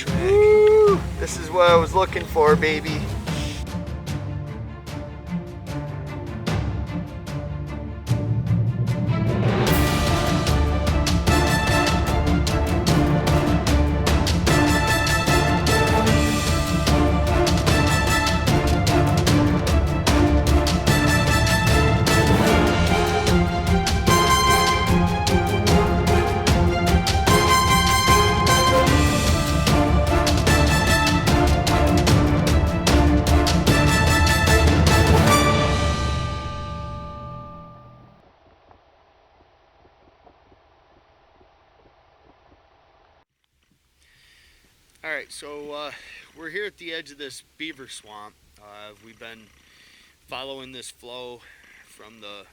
track. Woo! This is what I was looking for, baby. Alright, so we're here at the edge of this beaver swamp. We've been following this flow from the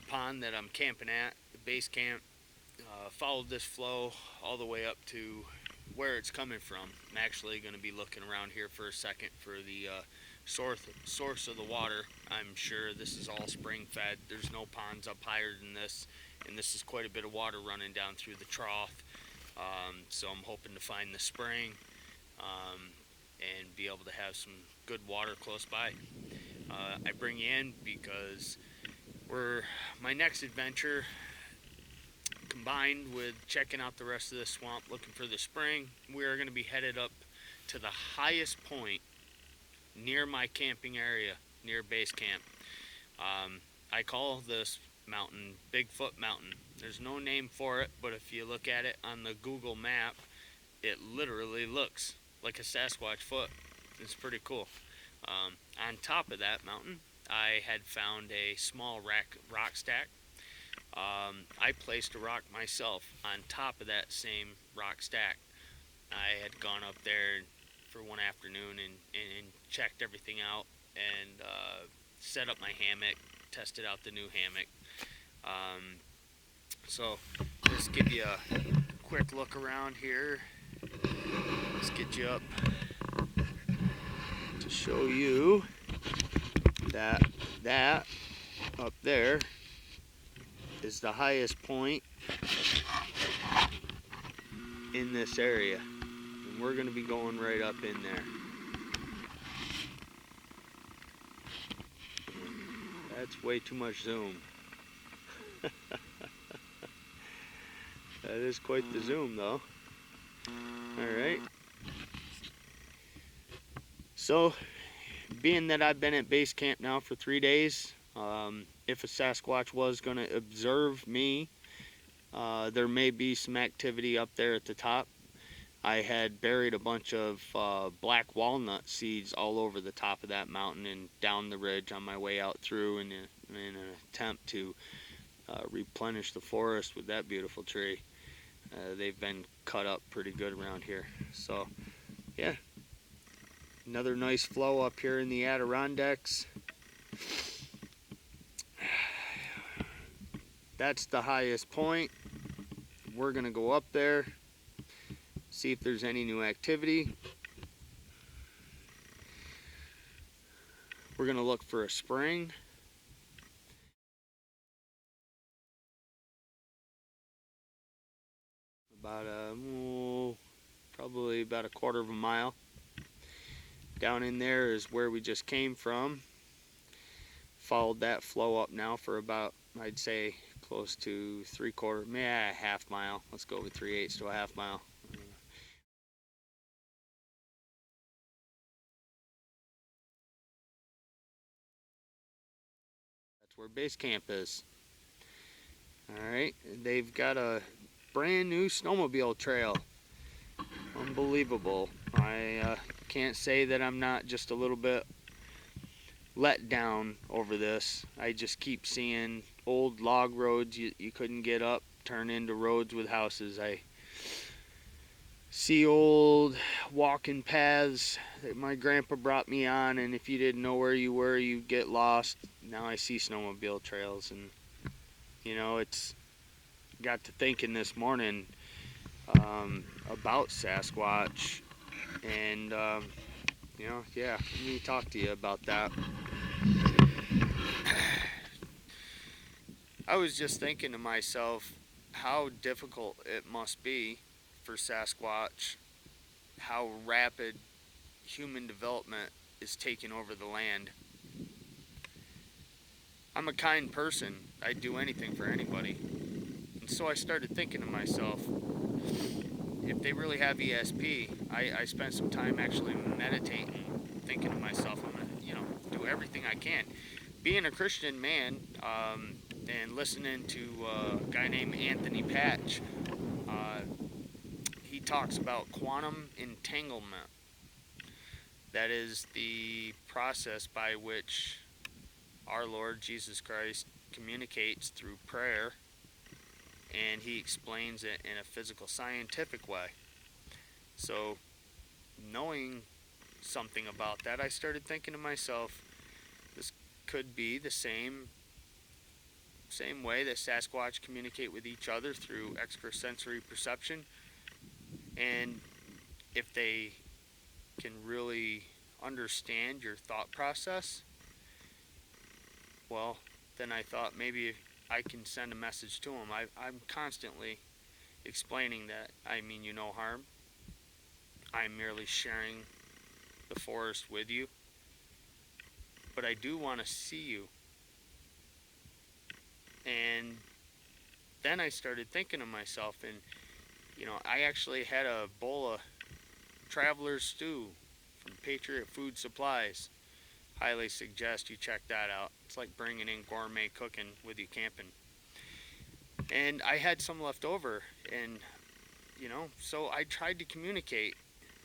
pond that I'm camping at, the base camp. Followed this flow all the way up to where it's coming from. I'm actually going to be looking around here for a second for the source of the water. I'm sure this is all spring fed. There's no ponds up higher than this, and this is quite a bit of water running down through the trough. So I'm hoping to find the spring and be able to have some good water close by. I bring you in because my next adventure, combined with checking out the rest of the swamp looking for the spring, we are going to be headed up to the highest point near my camping area, near base camp. I call this mountain Bigfoot Mountain. There's no name for it, but if you look at it on the Google map, it literally looks like a Sasquatch foot. It's pretty cool. On top of that mountain, I had found a small rock stack. I placed a rock myself on top of that same rock stack. I had gone up there for one afternoon and checked everything out and set up my hammock, tested out the new hammock. So just give you a quick look around here. Let's get you up to show you that up there is the highest point in this area, and we're going to be going right up in there. That's way too much zoom. That is quite the zoom though. Alright. So, being that I've been at base camp now for 3 days, if a Sasquatch was going to observe me, there may be some activity up there at the top. I had buried a bunch of black walnut seeds all over the top of that mountain and down the ridge on my way out through in an attempt to replenish the forest with that beautiful tree. They've been cut up pretty good around here. So, yeah. Another nice flow up here in the Adirondacks. That's the highest point. We're going to go up there, see if there's any new activity. We're going to look for a spring. Probably about a quarter of a mile. Down in there is where we just came from. Followed that flow up now for about, I'd say, close to maybe a half mile. Let's go with 3/8 to a half mile. That's where base camp is. Alright, they've got a brand new snowmobile trail. Unbelievable. I can't say that I'm not just a little bit let down over this. I just keep seeing old log roads you couldn't get up turn into roads with houses. I see old walking paths that my grandpa brought me on, and if you didn't know where you were, you'd get lost. Now I see snowmobile trails, and you know, it's got to thinking this morning about Sasquatch, and you know, yeah, let me talk to you about that. I was just thinking to myself how difficult it must be for Sasquatch, how rapid human development is taking over the land. I'm a kind person. I'd do anything for anybody. And so I started thinking to myself, if they really have ESP, I spent some time actually meditating, thinking to myself, I'm going to do everything I can. Being a Christian man, and listening to a guy named Anthony Patch, he talks about quantum entanglement. That is the process by which our Lord Jesus Christ communicates through prayer, and he explains it in a physical scientific way. So knowing something about that, I started thinking to myself, this could be the same way that Sasquatch communicate with each other through extrasensory perception. And if they can really understand your thought process, well, then I thought maybe I can send a message to them. I'm constantly explaining that I mean you no harm. I'm merely sharing the forest with you. But I do want to see you. And then I started thinking to myself, and I actually had a bowl of Traveler's Stew from Patriot Food Supplies. Highly suggest you check that out. It's like bringing in gourmet cooking with you camping. And I had some left over, and so I tried to communicate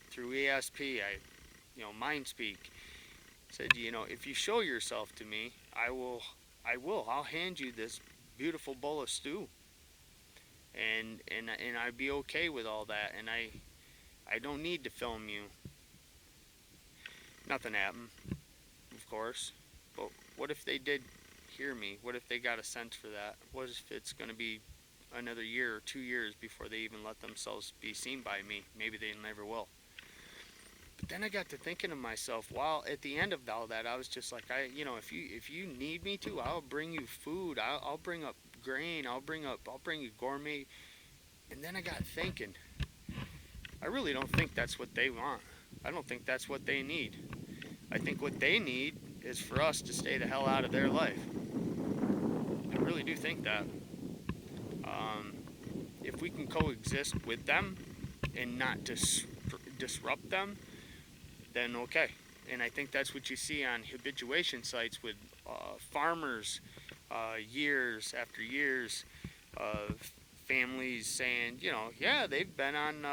through ESP. Mind speak. Said, if you show yourself to me, I'll hand you this beautiful bowl of stew. And I'd be okay with all that, and I don't need to film you. Nothing happened, of course. But what if they did hear me? What if they got a sense for that? What if it's going to be another year or 2 years before they even let themselves be seen by me? Maybe they never will. But then I got to thinking to myself, while at the end of all that, I was just like, if you need me to, I'll bring you food. I'll bring up grain. I'll bring you gourmet. And then I got thinking, I really don't think that's what they want. I don't think that's what they need. I think what they need is for us to stay the hell out of their life. I really do think that. If we can coexist with them and not disrupt them, then okay. And I think that's what you see on habituation sites with farmers, years after years of families saying, yeah, they've been on,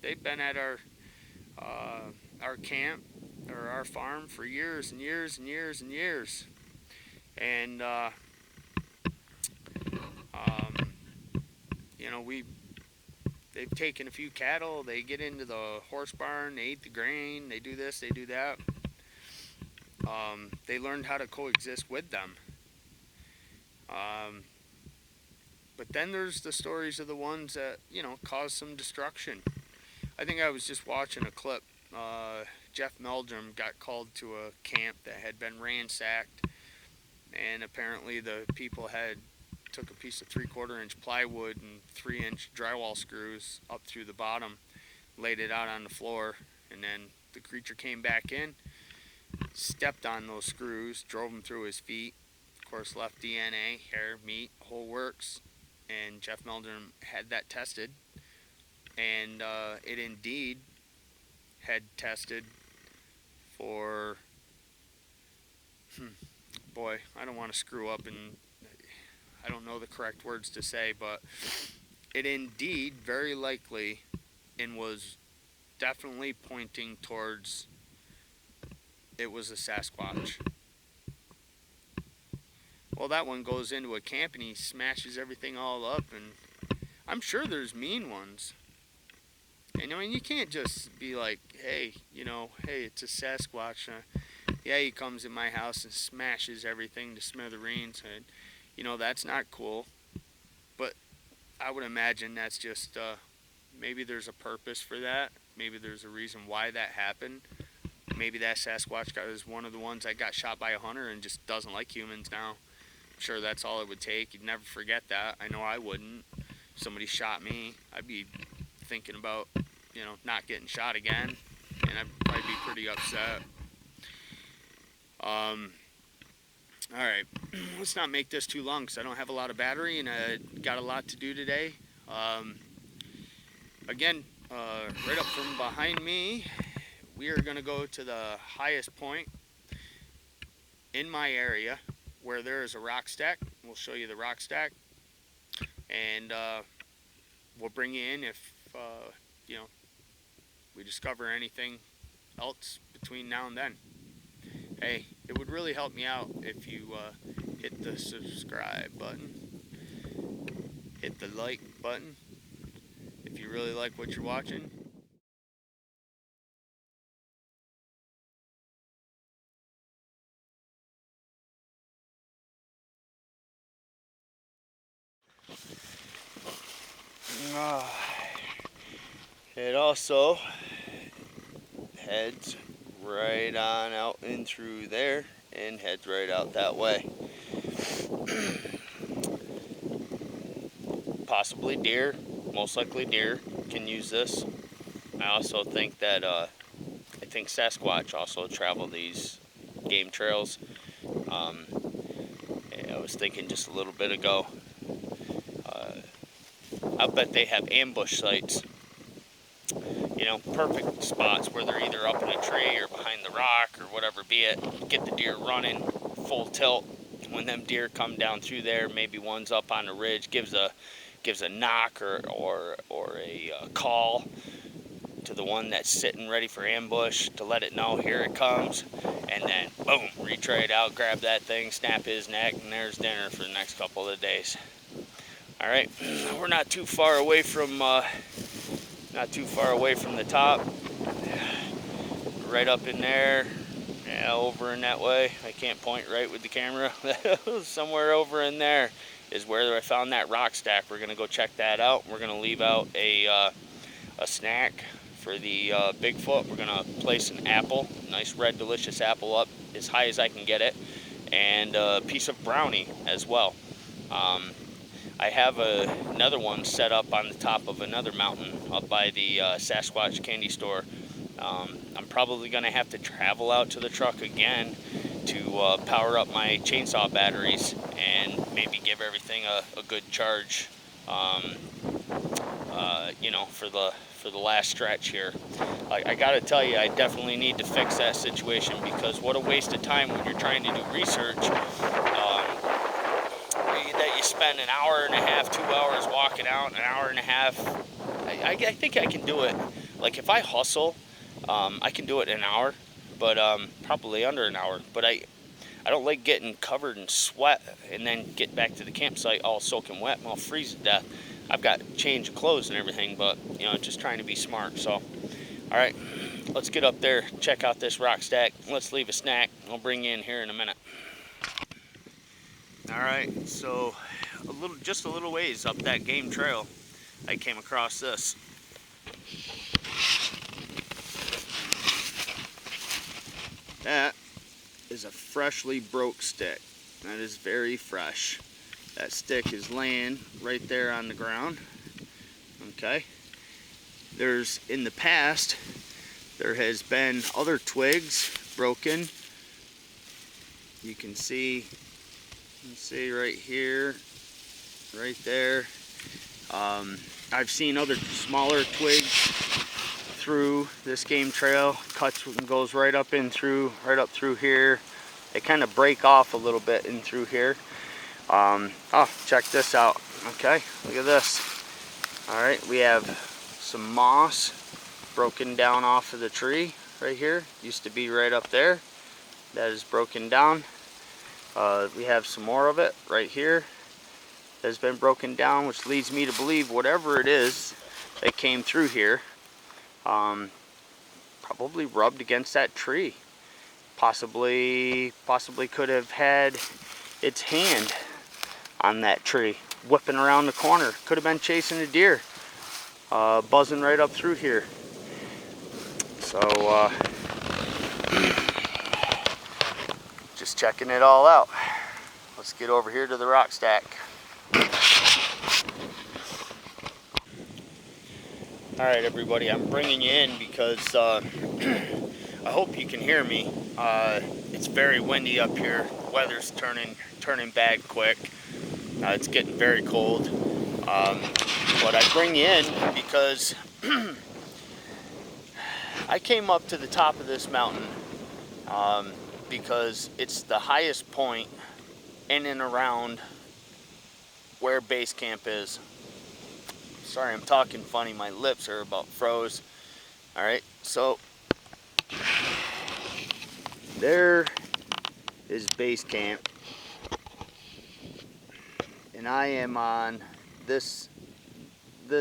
they've been at our camp or our farm for years and years and years and years. And, they've taken a few cattle, they get into the horse barn, they eat the grain, they do this, they do that. They learned how to coexist with them. But then there's the stories of the ones that, cause some destruction. I think I was just watching a clip. Jeff Meldrum got called to a camp that had been ransacked, and apparently the people took a piece of 3/4 inch plywood and 3-inch drywall screws up through the bottom, laid it out on the floor, and then the creature came back in, stepped on those screws, drove them through his feet, of course left DNA, hair, meat, whole works, and Jeff Meldrum had that tested, and it indeed had tested for, boy, I don't want to screw up, and I don't know the correct words to say, but it indeed very likely and was definitely pointing towards it was a Sasquatch. Well, that one goes into a camp and he smashes everything all up, and I'm sure there's mean ones. And you can't just be like, hey, hey, it's a Sasquatch. Yeah, he comes in my house and smashes everything to smithereens, and that's not cool. But I would imagine that's just maybe there's a purpose for that. Maybe there's a reason why that happened. Maybe that Sasquatch guy was one of the ones that got shot by a hunter and just doesn't like humans now. I'm sure that's all it would take. You'd never forget that. I know I wouldn't. If somebody shot me, I'd be thinking about, you know, not getting shot again, and I'd probably be pretty upset. Alright, let's not make this too long because I don't have a lot of battery and I got a lot to do today. Again, right up from behind me, we are going to go to the highest point in my area where there is a rock stack. We'll show you the rock stack, and we'll bring you in if you know, we discover anything else between now and then. Hey, it would really help me out if you hit the subscribe button, hit the like button if you really like what you're watching. It also heads right on out in through there and heads right out that way. Possibly deer, most likely deer can use this. I also think that I think Sasquatch also travel these game trails. I was thinking just a little bit ago, I bet they have ambush sites. You know, perfect spots where they're either up in a tree or behind the rock or whatever be it. Get the deer running full tilt. When them deer come down through there, maybe one's up on the ridge, gives a knock or a call to the one that's sitting ready for ambush to let it know here it comes, and then boom, retreat out, grab that thing, snap his neck, and there's dinner for the next couple of days. All right, we're not too far away from the top. Right up in there, yeah, over in that way. I can't point right with the camera. Somewhere over in there is where I found that rock stack. We're gonna go check that out. We're gonna leave out a snack for the Bigfoot. We're gonna place an apple, nice red delicious apple, up as high as I can get it, and a piece of brownie as well. I have another one set up on the top of another mountain up by the Sasquatch candy store. I'm probably going to have to travel out to the truck again to power up my chainsaw batteries and maybe give everything a good charge, you know, for the last stretch here. I got to tell you, I definitely need to fix that situation, because what a waste of time when you're trying to do research. That you spend an hour and a half, 2 hours walking out, an hour and a half. I think I can do it. Like if I hustle, I can do it in an hour, but probably under an hour. But I don't like getting covered in sweat and then get back to the campsite all soaking wet and I'll freeze to death. I've got change of clothes and everything, but you know, just trying to be smart. So, all right, let's get up there, check out this rock stack. Let's leave a snack. I'll bring you in here in a minute. All right, so just a little ways up that game trail, I came across this. That is a freshly broke stick. That is very fresh. That stick is laying right there on the ground. Okay. In the past, there has been other twigs broken. You can see right here, right there. I've seen other smaller twigs through this game trail, cuts and goes right up through here. They kind of break off a little bit in through here. Oh, check this out. Okay, look at this. All right, we have some moss broken down off of the tree right here. Used to be right up there. That is broken down. We have some more of it right here that has been broken down, which leads me to believe whatever it is that came through here probably rubbed against that tree. Possibly could have had its hand on that tree, whipping around the corner. Could have been chasing a deer, buzzing right up through here. So just checking it all out. Let's get over here to the rock stack. Alright everybody, I'm bringing you in because I hope you can hear me. It's very windy up here. Weather's turning bad quick. It's getting very cold. But I bring you in because I came up to the top of this mountain because it's the highest point in and around where base camp is. Sorry, I'm talking funny. My lips are about froze. Alright, so there is base camp. And I am on this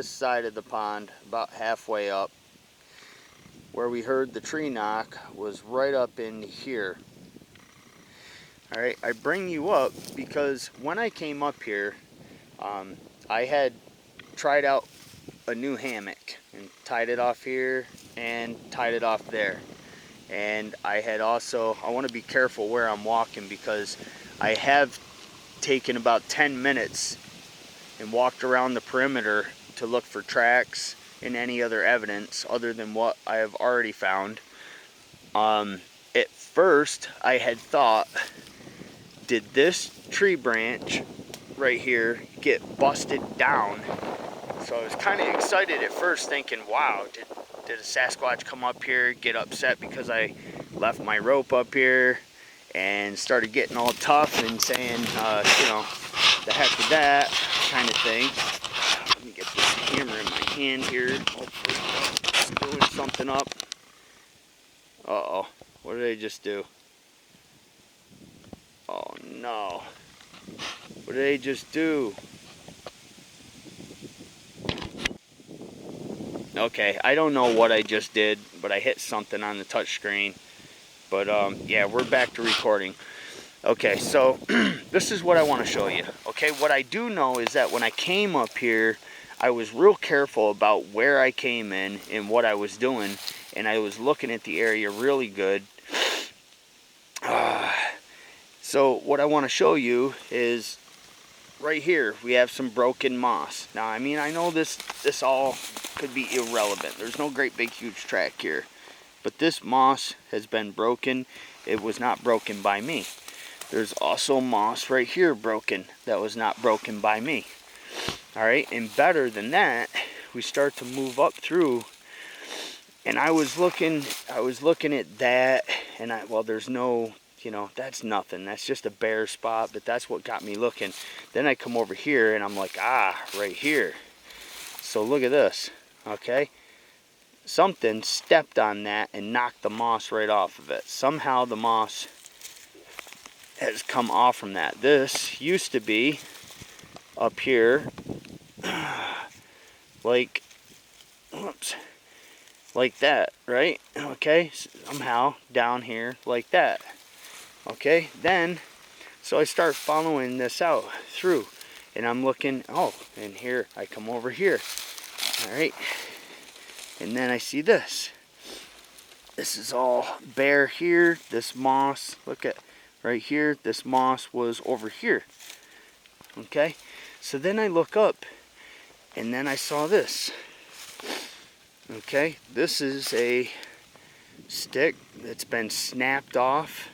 side of the pond, about halfway up. Where we heard the tree knock was right up in here. Alright, I bring you up because when I came up here, I had tried out a new hammock and tied it off here and tied it off there. And I had also, I want to be careful where I'm walking because I have taken about 10 minutes and walked around the perimeter to look for tracks and any other evidence other than what I have already found. At first I had thought, did this tree branch right here get busted down? So I was kind of excited at first, thinking, wow, did a Sasquatch come up here, get upset because I left my rope up here, and started getting all tough and saying, you know, the heck with that kind of thing. Let me get this hammer in my hand here. Hopefully it's screwing something up. Uh-oh, what did I just do? Oh no. What did I just do? Okay, I don't know what I just did, but I hit something on the touch screen. But yeah, we're back to recording. Okay, so this is what I want to show you. Okay, what I do know is that when I came up here, I was real careful about where I came in and what I was doing, and I was looking at the area really good. So what I want to show you is right here we have some broken moss. Now, I mean, I know this all could be irrelevant. There's no great big huge track here. But this moss has been broken. It was not broken by me. There's also moss right here broken that was not broken by me. Alright, and better than that, we start to move up through, and I was looking at that, and well, there's no, you know, that's nothing. That's just a bare spot, but that's what got me looking. Then I come over here and I'm like, ah, right here. So look at this, okay? Something stepped on that and knocked the moss right off of it. Somehow the moss has come off from that. This used to be up here, like, whoops, like that, right? Okay, somehow down here like that. Okay, then, so I start following this out through, and I'm looking, oh, and here, I come over here, all right, and then I see this. This is all bare here. This moss, look at right here, this moss was over here, okay? So then I look up, and then I saw this, okay? This is a stick that's been snapped off.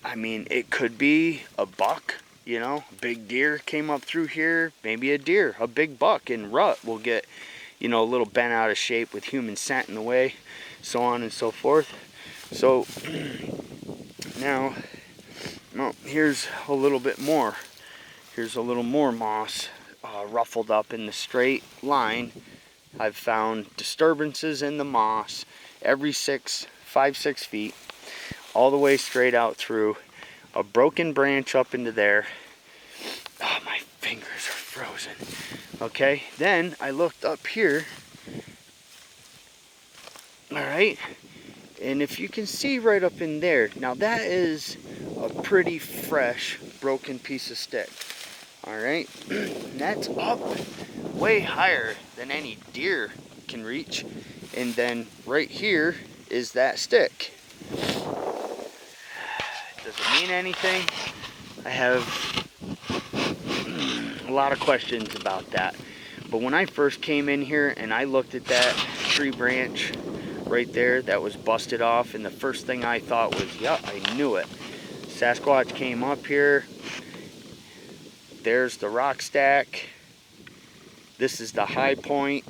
I mean, it could be a buck, you know, big deer came up through here, maybe a deer, a big buck in rut will get, you know, a little bent out of shape with human scent in the way, so on and so forth. So now, well, here's a little bit more. Here's a little more moss ruffled up in the straight line. I've found disturbances in the moss every 5-6 feet. All the way straight out through, a broken branch up into there. Oh, my fingers are frozen. Okay, then I looked up here. Alright, and if you can see right up in there, now that is a pretty fresh broken piece of stick. Alright, that's up way higher than any deer can reach. And then right here is that stick. Does it mean anything? I have a lot of questions about that. But when I first came in here and I looked at that tree branch right there that was busted off, and the first thing I thought was, yeah, I knew it. Sasquatch came up here. There's the rock stack. This is the high point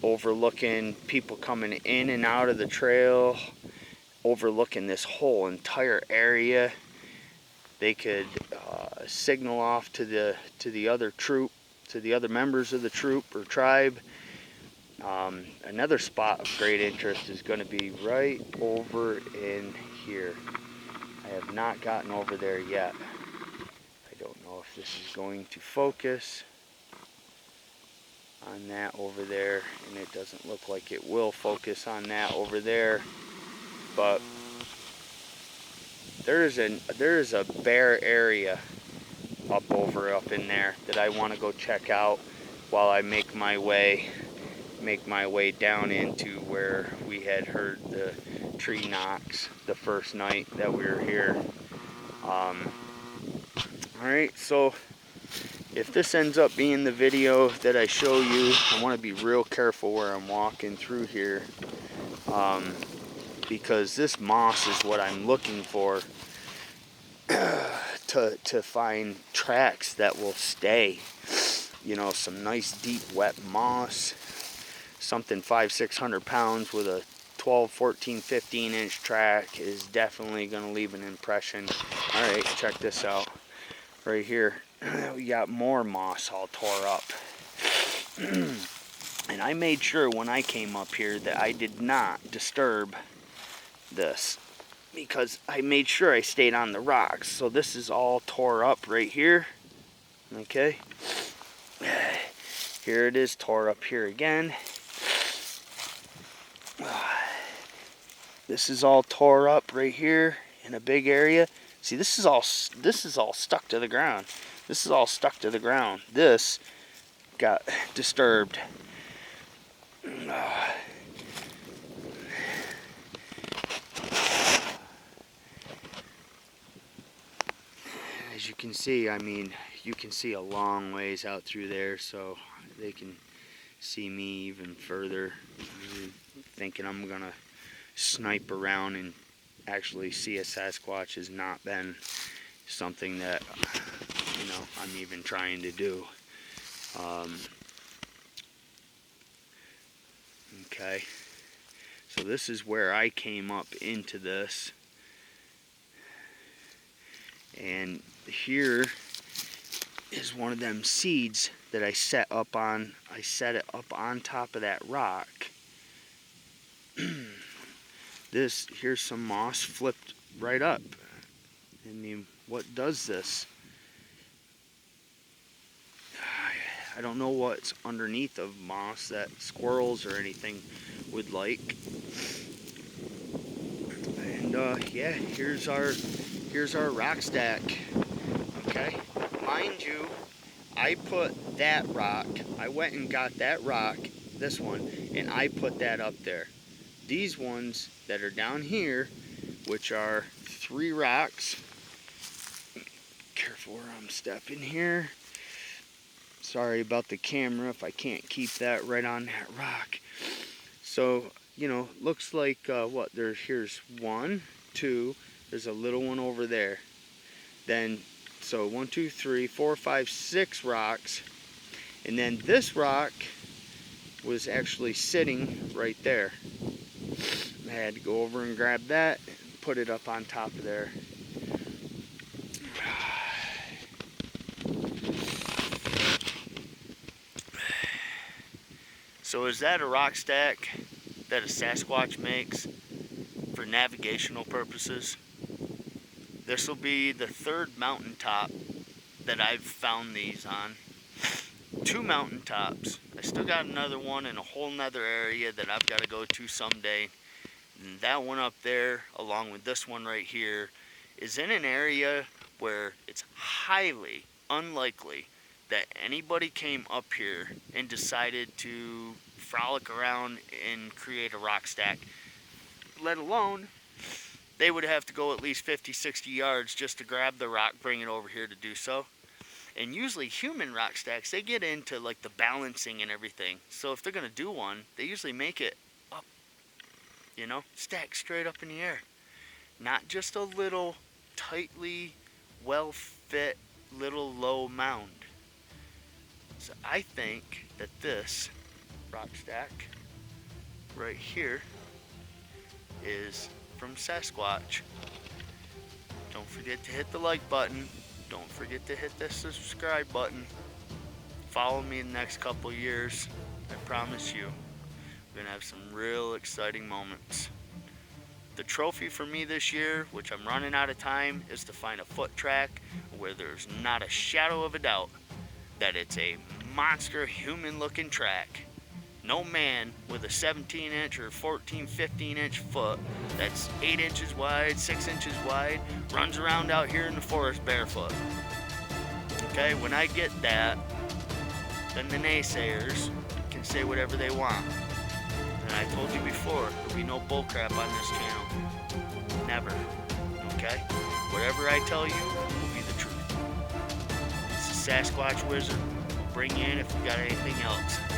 overlooking people coming in and out of the trail, overlooking this whole entire area. They could signal off to the other troop, to the other members of the troop or tribe. Another spot of great interest is going to be right over in here. I have not gotten over there yet. I don't know if this is going to focus on that over there, and it doesn't look like it will focus on that over there, but there is a bare area up in there that I want to go check out while I make my way down into where we had heard the tree knocks the first night that we were here. Alright, so if this ends up being the video that I show you, I want to be real careful where I'm walking through here, because this moss is what I'm looking for to find tracks that will stay. You know, some nice deep wet moss, something 500-600 pounds with a 12, 14, 15 inch track is definitely going to leave an impression. Alright, check this out. Right here, we got more moss all tore up. And I made sure when I came up here that I did not disturb this, because I made sure I stayed on the rocks. So this is all tore up right here. Okay. Here it is, tore up here again. This is all tore up right here in a big area. See, this is all stuck to the ground. This is all stuck to the ground. This got disturbed. As you can see, I mean, you can see a long ways out through there, so they can see me even further. I'm thinking I'm gonna snipe around and actually see a Sasquatch has not been something that, you know, I'm even trying to do. Okay, so this is where I came up into this, and here is one of them seeds that I set up on. I set it up on top of that rock. Here's some moss flipped right up. I mean, what does this? I don't know what's underneath of moss that squirrels or anything would like. And yeah, here's our rock stack. Okay, mind you, I put that rock, I went and got that rock, this one, and I put that up there. These ones that are down here, which are 3 rocks, careful where I'm stepping here. Sorry about the camera if I can't keep that right on that rock. So, you know, looks like what, here's 1, 2, there's a little one over there. Then, so 1, 2, 3, 4, 5, 6 rocks. And then this rock was actually sitting right there. I had to go over and grab that and put it up on top of there. So is that a rock stack that a Sasquatch makes for navigational purposes? This will be the 3rd mountaintop that I've found these on. 2 mountaintops. I still got another one in a whole nother area that I've got to go to someday. And that one up there, along with this one right here, is in an area where it's highly unlikely that anybody came up here and decided to frolic around and create a rock stack. Let alone, they would have to go at least 50, 60 yards just to grab the rock, bring it over here to do so. And usually human rock stacks, they get into like the balancing and everything. So if they're gonna do one, they usually make it up, you know, stacked straight up in the air. Not just a little tightly well fit little low mound. So I think that this rock stack right here is from Sasquatch. Don't forget to hit the like button. Don't forget to hit the subscribe button. Follow me in the next couple years. I promise you, we're gonna have some real exciting moments. The trophy for me this year, which I'm running out of time, is to find a foot track where there's not a shadow of a doubt that it's a monster human looking track. No man with a 17-inch or 14, 15-inch foot that's 8 inches wide, 6 inches wide, runs around out here in the forest barefoot. Okay, when I get that, then the naysayers can say whatever they want. And I told you before, there'll be no bullcrap on this channel. Never. Okay? Whatever I tell you will be the truth. This is Sasquatch Wizard. Bring you in if you got anything else.